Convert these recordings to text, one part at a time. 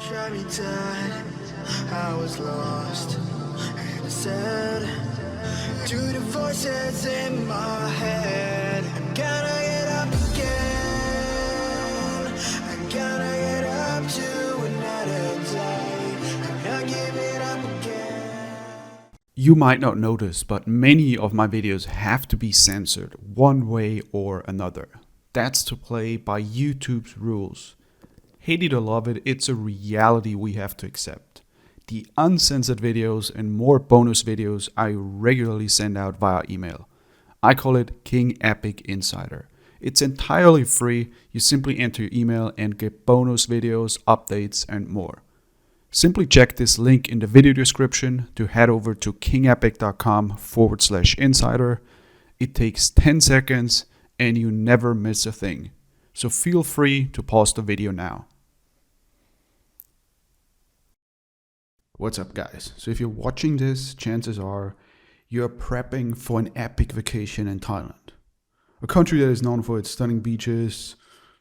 shot me dead. I was lost and sad to the voices in my head. I gotta get up again. I gotta get up to another day. I'm not giving up again. You might not notice, but many of my videos have to be censored one way or another. That's to play by YouTube's rules. Hate it or love it, it's a reality we have to accept. The uncensored videos and more bonus videos I regularly send out via email. I call it King Epic Insider. It's entirely free, you simply enter your email and get bonus videos, updates and more. Simply check this link in the video description to head over to kingepic.com/insider. It takes 10 seconds and you never miss a thing. So feel free to pause the video now. What's up guys? So if you're watching this, chances are you're prepping for an epic vacation in Thailand. A country that is known for its stunning beaches,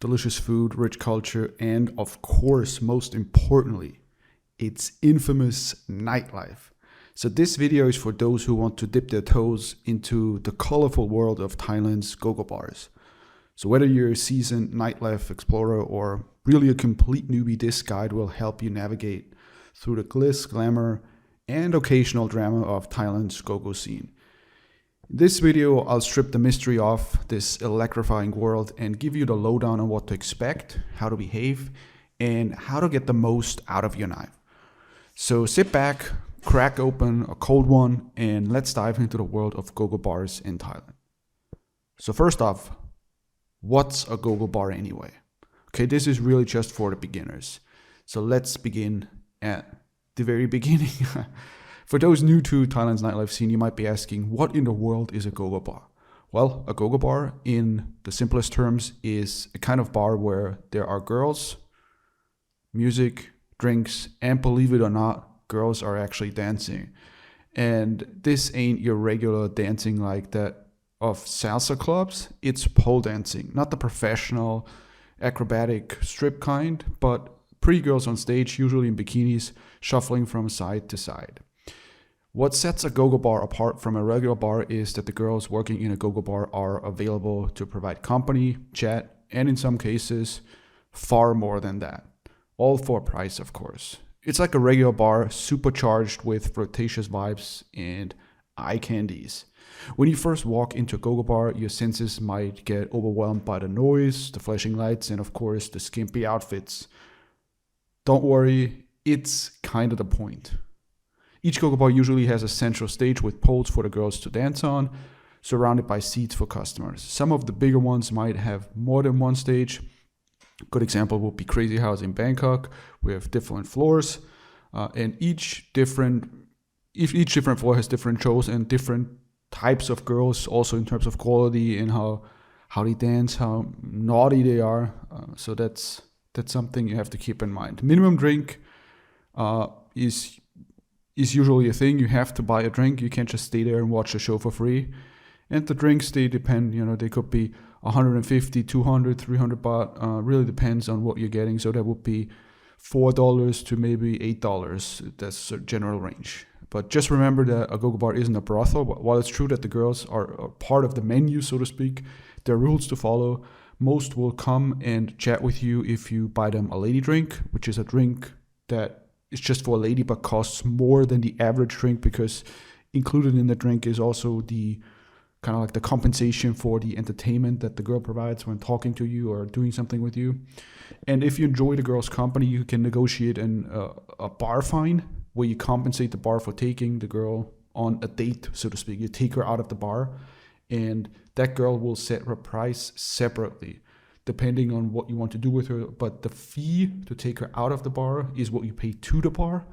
delicious food, rich culture, and of course, most importantly, its infamous nightlife. So this video is for those who want to dip their toes into the colorful world of Thailand's Gogo bars. So whether you're a seasoned nightlife explorer or really a complete newbie, this guide will help you navigate through the glitz, glamour, and occasional drama of Thailand's Gogo scene. In this video, I'll strip the mystery off this electrifying world and give you the lowdown on what to expect, how to behave, and how to get the most out of your night. So sit back, crack open a cold one, and let's dive into the world of Gogo bars in Thailand. So first off, what's a Gogo bar anyway? Okay, this is really just for the beginners. So let's begin at the very beginning. For those new to Thailand's nightlife scene, you might be asking, what in the world is a Gogo bar? Well, a Gogo bar, in the simplest terms, is a kind of bar where there are girls, music, drinks, and believe it or not, girls are actually dancing. And this ain't your regular dancing like that of salsa clubs. It's pole dancing, not the professional acrobatic strip kind, but pretty girls on stage, usually in bikinis, shuffling from side to side. What sets a Gogo bar apart from a regular bar is that the girls working in a Gogo bar are available to provide company, chat, and in some cases, far more than that. All for a price, of course. It's like a regular bar, supercharged with flirtatious vibes and eye candies. When you first walk into a Gogo bar, your senses might get overwhelmed by the noise, the flashing lights, and of course, the skimpy outfits. Don't worry, it's kind of the point. Each Gogo bar usually has a central stage with poles for the girls to dance on, surrounded by seats for customers. Some of the bigger ones might have more than one stage. Good example would be Crazy House in Bangkok. We have different floors, and each different floor has different shows and different types of girls, also in terms of quality and how they dance, how naughty they are. So that's something you have to keep in mind. Minimum drink is usually a thing. You have to buy a drink. You can't just stay there and watch the show for free. And the drinks, they depend. They could be 150, 200, 300 baht. Really depends on what you're getting. So that would be $4 to maybe $8. That's a general range. But just remember that a Gogo bar isn't a brothel. While it's true that the girls are part of the menu, so to speak, there are rules to follow. Most will come and chat with you if you buy them a lady drink, which is a drink that is just for a lady but costs more than the average drink, because included in the drink is also the kind of like the compensation for the entertainment that the girl provides when talking to you or doing something with you. And if you enjoy the girl's company, you can negotiate a bar fine where you compensate the bar for taking the girl on a date, so to speak. You take her out of the bar, and that girl will set her price separately, depending on what you want to do with her. But the fee to take her out of the bar is what you pay to the bar.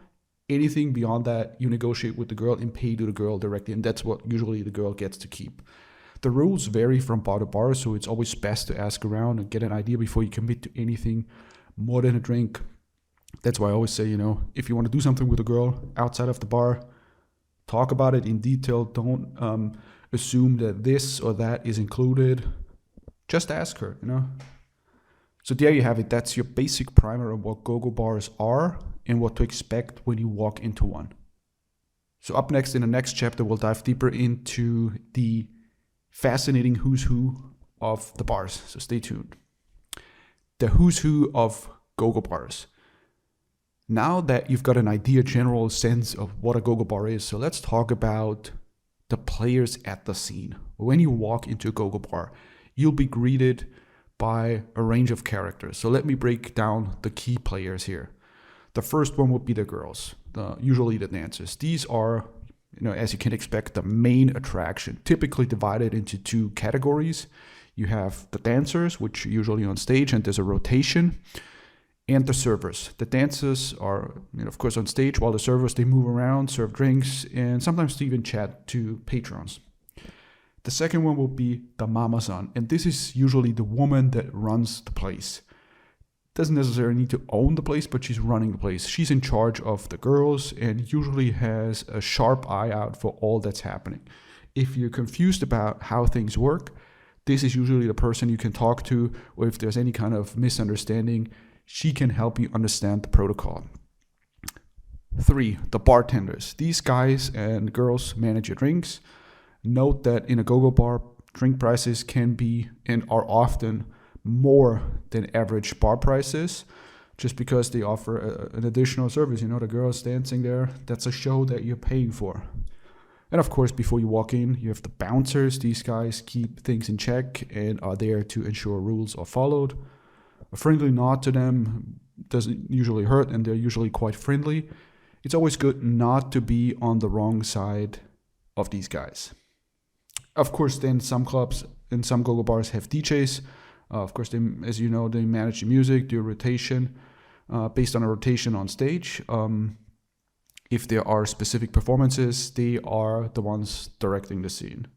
Anything beyond that, you negotiate with the girl and pay to the girl directly, and that's what usually the girl gets to keep. The rules vary from bar to bar, so it's always best to ask around and get an idea before you commit to anything more than a drink. That's why I always say, if you want to do something with a girl outside of the bar, talk about it in detail. Don't assume that this or that is included. Just ask her, So there you have it. That's your basic primer of what Gogo bars are and what to expect when you walk into one. So up next, in the next chapter, we'll dive deeper into the fascinating who's who of the bars. So stay tuned. The who's who of Gogo bars. Now that you've got an idea, general sense of what a Gogo bar is, so let's talk about the players at the scene. When you walk into a Gogo bar, you'll be greeted by a range of characters. So let me break down the key players here. The first one would be the girls, usually the dancers. These are, as you can expect, the main attraction, typically divided into two categories. You have the dancers, which are usually on stage, and there's a rotation, and the servers. The dancers are, of course, on stage, while the servers, they move around, serve drinks, and sometimes they even chat to patrons. The second one will be the mama-san, and this is usually the woman that runs the place. Doesn't necessarily need to own the place, but she's running the place. She's in charge of the girls and usually has a sharp eye out for all that's happening. If you're confused about how things work, this is usually the person you can talk to, or if there's any kind of misunderstanding, she can help you understand the protocol. 3, the bartenders. These guys and girls manage your drinks. Note that in a Gogo bar, drink prices can be and are often more than average bar prices, just because they offer an additional service. The girls dancing there, that's a show that you're paying for. And of course, before you walk in, you have the bouncers. These guys keep things in check and are there to ensure rules are followed. A friendly nod to them doesn't usually hurt, and they're usually quite friendly. It's always good not to be on the wrong side of these guys. Of course, then some clubs and some Gogo bars have DJs. Of course, they, as you know, they manage the music, do a rotation based on a rotation on stage. If there are specific performances, they are the ones directing the scene.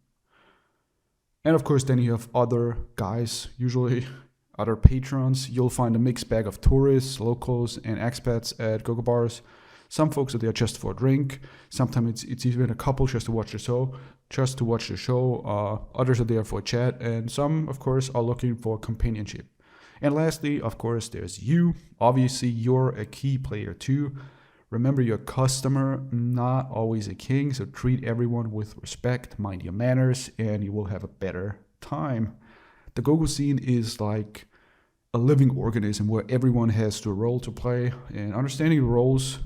And of course, then you have other guys, usually other patrons. You'll find a mixed bag of tourists, locals, and expats at Gogo bars. Some folks are there just for a drink. Sometimes it's even a couple just to watch the show. Others are there for a chat, and some, of course, are looking for companionship. And lastly, of course, there's you. Obviously, you're a key player too. Remember, you're a customer, not always a king, so treat everyone with respect, mind your manners, and you will have a better time. The Gogo scene is like a living organism where everyone has a role to play, and understanding the roles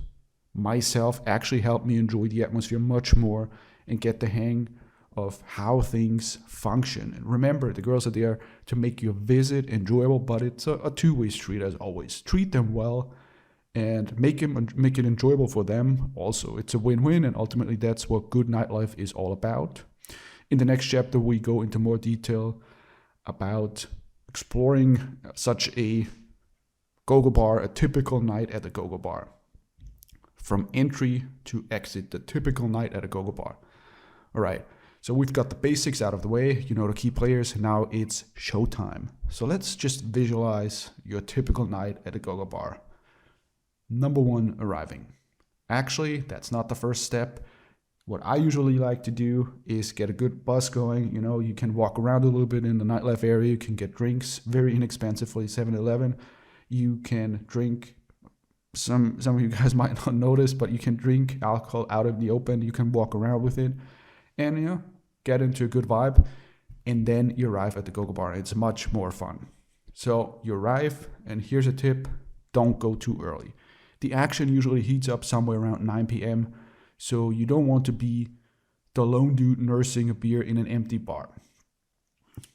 myself actually helped me enjoy the atmosphere much more and get the hang of how things function. And remember, the girls are there to make your visit enjoyable, but it's a two-way street as always. Treat them well and make it enjoyable for them also. It's a win-win, and ultimately that's what good nightlife is all about. In the next chapter, we go into more detail about exploring such a Gogo bar, a typical night at a Gogo bar. From entry to exit, the typical night at a Gogo bar. All right, so we've got the basics out of the way, the key players. Now it's showtime. So let's just visualize your typical night at a Gogo bar. Number 1, arriving. Actually, that's not the first step. What I usually like to do is get a good buzz going. You can walk around a little bit in the nightlife area. You can get drinks very inexpensively, 7-Eleven. You can drink. Some of you guys might not notice, but you can drink alcohol out in the open. You can walk around with it and, get into a good vibe. And then you arrive at the Gogo bar. It's much more fun. So you arrive, and here's a tip. Don't go too early. The action usually heats up somewhere around 9 p.m. So you don't want to be the lone dude nursing a beer in an empty bar.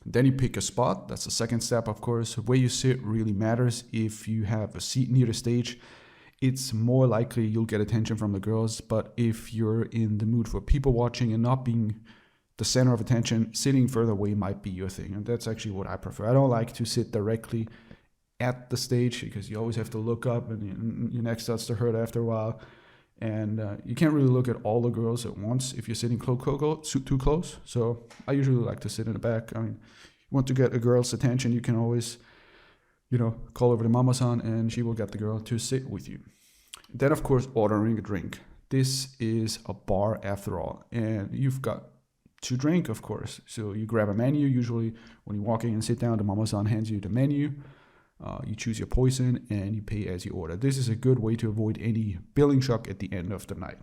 Then you pick a spot. That's the second step, of course. Where you sit really matters. If you have a seat near the stage, it's more likely you'll get attention from the girls. But if you're in the mood for people watching and not being the center of attention, sitting further away might be your thing. And that's actually what I prefer. I don't like to sit directly at the stage because you always have to look up and your neck starts to hurt after a while. And you can't really look at all the girls at once if you're sitting too close. So I usually like to sit in the back. I mean, you want to get a girl's attention, you can always, call over to mama-san and she will get the girl to sit with you. Then, of course, ordering a drink. This is a bar after all. And you've got to drink, of course. So you grab a menu. Usually when you're walking and sit down, the mama-san hands you the menu. You choose your poison and you pay as you order. This is a good way to avoid any billing shock at the end of the night.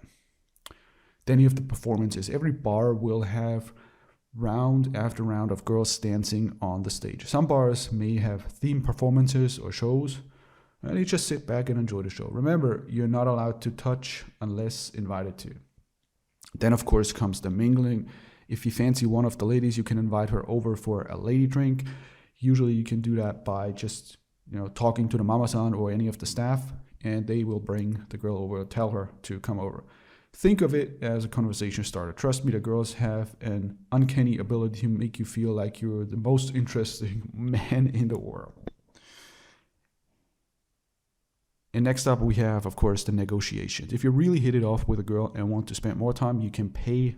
Then you have the performances. Every bar will have round after round of girls dancing on the stage. Some bars may have themed performances or shows, and you just sit back and enjoy the show. Remember, you're not allowed to touch unless invited to. Then, of course, comes the mingling. If you fancy one of the ladies, you can invite her over for a lady drink. Usually you can do that by just talking to the mama-san or any of the staff, and they will bring the girl over, tell her to come over. Think of it as a conversation starter. Trust me, the girls have an uncanny ability to make you feel like you're the most interesting man in the world. And next up, we have, of course, the negotiations. If you really hit it off with a girl and want to spend more time, you can pay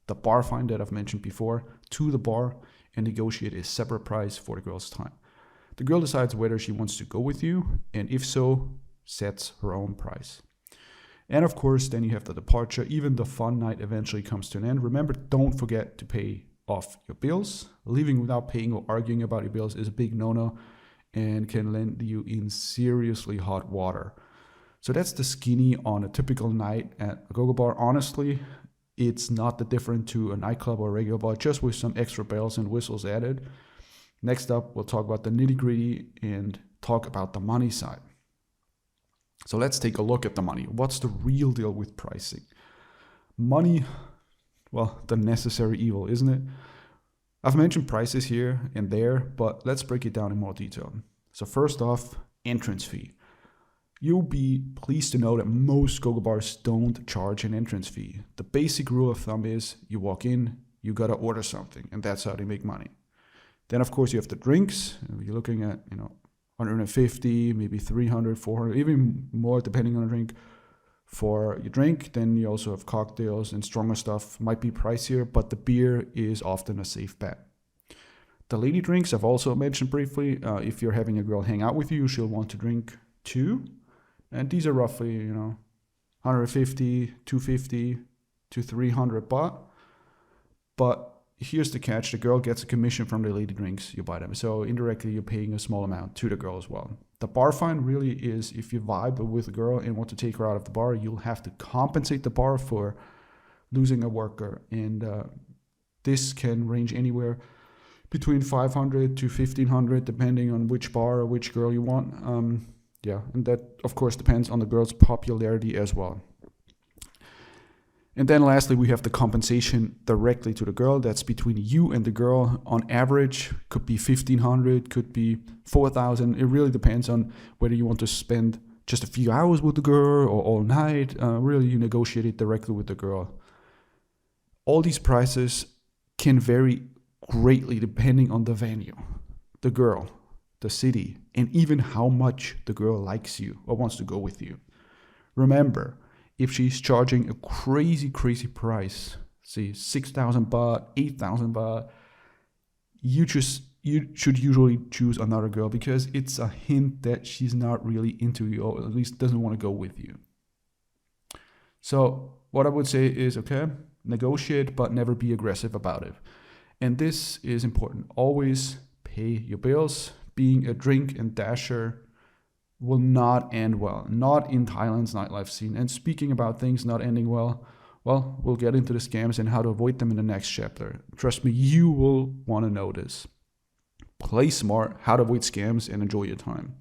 the bar fine that I've mentioned before to the bar and negotiate a separate price for the girl's time. The girl decides whether she wants to go with you, and if so, sets her own price. And of course, then you have the departure. Even the fun night eventually comes to an end. Remember, don't forget to pay off your bills. Leaving without paying or arguing about your bills is a big no-no and can land you in seriously hot water. So that's the skinny on a typical night at a Gogo bar. Honestly, it's not that different to a nightclub or a regular bar, just with some extra bells and whistles added. Next up, we'll talk about the nitty-gritty and talk about the money side. So let's take a look at the money. What's the real deal with pricing? Money, well, the necessary evil, isn't it? I've mentioned prices here and there, but let's break it down in more detail. So first off, entrance fee. You'll be pleased to know that most Gogo bars don't charge an entrance fee. The basic rule of thumb is you walk in, you gotta order something, and that's how they make money. Then of course you have the drinks. You're looking at 150, maybe 300, 400, even more depending on the drink for your drink. Then you also have cocktails and stronger stuff. Might be pricier, but the beer is often a safe bet. The lady drinks I've also mentioned briefly. If you're having a girl hang out with you, she'll want to drink 2. And these are roughly, 150, 250 to 300 baht. But here's the catch. The girl gets a commission from the lady drinks you buy them. So indirectly, you're paying a small amount to the girl as well. The bar fine really is if you vibe with a girl and want to take her out of the bar, you'll have to compensate the bar for losing a worker. And this can range anywhere between 500 to 1500, depending on which bar or which girl you want. And that, of course, depends on the girl's popularity as well. And then lastly, we have the compensation directly to the girl. That's between you and the girl. On average, could be 1,500, could be 4,000. It really depends on whether you want to spend just a few hours with the girl or all night. Really, you negotiate it directly with the girl. All these prices can vary greatly depending on the venue, the girl, the city, and even how much the girl likes you or wants to go with you. Remember, if she's charging a crazy price, say 6,000 baht, 8,000 baht, you should usually choose another girl because it's a hint that she's not really into you or at least doesn't want to go with you. So what I would say is, okay, negotiate, but never be aggressive about it. And this is important. Always pay your bills. Being a drink and dasher will not end well, not in Thailand's nightlife scene. And speaking about things not ending well, we'll get into the scams and how to avoid them in the next chapter. Trust me, you will want to know this. Play smart, how to avoid scams, and enjoy your time.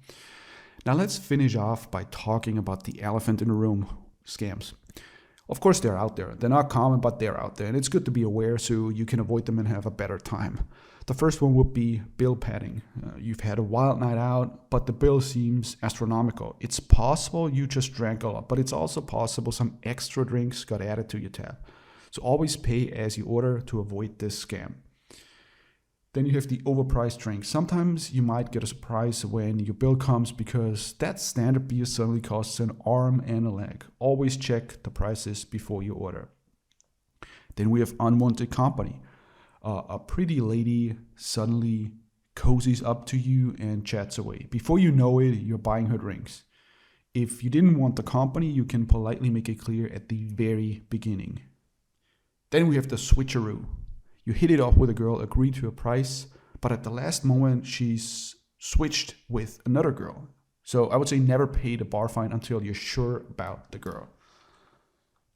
Now let's finish off by talking about the elephant in the room, scams. Of course, they're out there. They're not common, but they're out there. And it's good to be aware so you can avoid them and have a better time. The first one would be bill padding. You've had a wild night out, but the bill seems astronomical. It's possible you just drank a lot, but it's also possible some extra drinks got added to your tab. So always pay as you order to avoid this scam. Then you have the overpriced drinks. Sometimes you might get a surprise when your bill comes because that standard beer suddenly costs an arm and a leg. Always check the prices before you order. Then we have unwanted company. A pretty lady suddenly cozies up to you and chats away. Before you know it, you're buying her drinks. If you didn't want the company, you can politely make it clear at the very beginning. Then we have the switcheroo. You hit it off with a girl, agree to a price, but at the last moment, she's switched with another girl. So I would say never pay the bar fine until you're sure about the girl.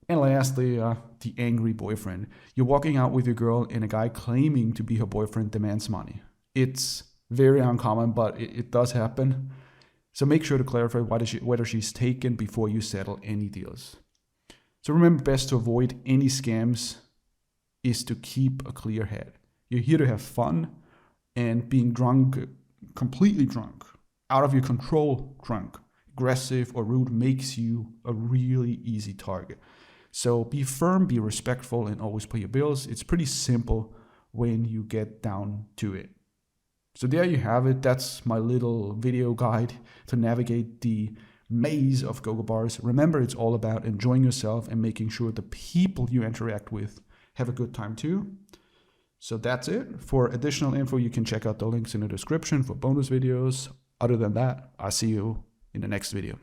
And lastly, the angry boyfriend. You're walking out with your girl and a guy claiming to be her boyfriend demands money. It's very uncommon, but it does happen. So make sure to clarify whether she's taken before you settle any deals. So remember, best to avoid any scams is to keep a clear head. You're here to have fun, and being drunk, completely drunk, out of your control drunk, aggressive or rude makes you a really easy target. So be firm, be respectful, and always pay your bills. It's pretty simple when you get down to it. So there you have it. That's my little video guide to navigate the maze of Gogo bars. Remember, it's all about enjoying yourself and making sure the people you interact with have a good time too. So that's it. For additional info, you can check out the links in the description for bonus videos. Other than that, I'll see you in the next video.